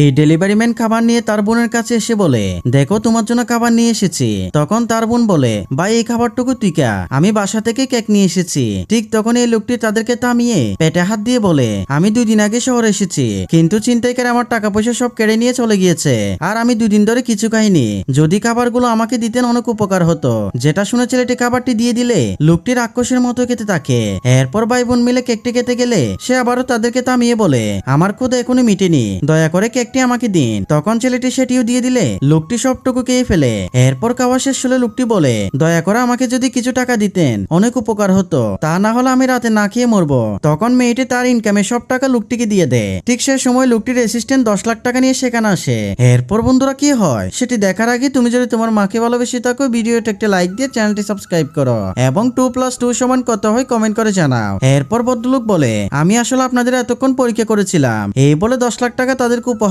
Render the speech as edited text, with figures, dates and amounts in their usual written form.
এই delivery man খাবার নিয়ে তার বোনের কাছে এসে বলে, দেখো তোমার জন্য খাবার নিয়ে এসেছি। তখন তার বোন বলে, ভাই এই খাবারটুকু তুই কা, আমি বাসা থেকে কেক নিয়ে এসেছি। ঠিক তখন এই লোকটি তাদেরকে থামিয়ে পেটে হাত দিয়ে বলে, আমি 2 দিন আগে শহরে এসেছি, কিন্তু ছিনতাইকারী আমার টাকা পয়সা সব কেড়ে নিয়ে চলে গিয়েছে, আর আমি 2 দিন ধরে কিছু খাইনি। যদি খাবারগুলো আমাকে দিতেন অনেক উপকার হতো। যেটা শুনে ছেলেটি খাবারটি দিয়ে দিলে লোকটি রাক্ষসের মতো খেতে থাকে। এরপর ভাই বোন মিলে কেকটি খেতে গেলে সে আবারও তাদেরকে থামিয়ে বলে, আমার ক্ষুধা এখনো মিটেনি, দয়া করে কেকটি আমাকে দিন। তখন ছেলেটি সেটিও দিয়ে দিলে লোকটি সবটুকু খেয়ে ফেলে। এরপর খাওয়া শেষ হলে লোকটি বলে, দয়া করে আমাকে যদি কিছু টাকা দিতেন অনেক উপকার হতো, তা না হলে আমি রাতে না খেয়ে মরবো। তখন মেয়েটি তার ইনকামে সব টাকা লোকটিকে দিয়ে দেয়। ঠিক সে সময় লোকটির অ্যাসিস্ট্যান্ট 10 লাখ টাকা নিয়ে সেখানে আসে। এরপর বন্ধুরা কি হয় সেটি দেখার আগে তুমি যদি তোমার মাকে ভালোবেসে থাকো, ভিডিওটা একটা লাইক দিয়ে চ্যানেলটি সাবস্ক্রাইব করো এবং 2+2 সমান কত হয় কমেন্ট করে জানাও। এরপর ভদ্রলোক বলে, আমি আসলে আপনাদের এতক্ষণ পরীক্ষা করেছিলাম। এই বলে 10 লাখ টাকা তাদেরকে উপহার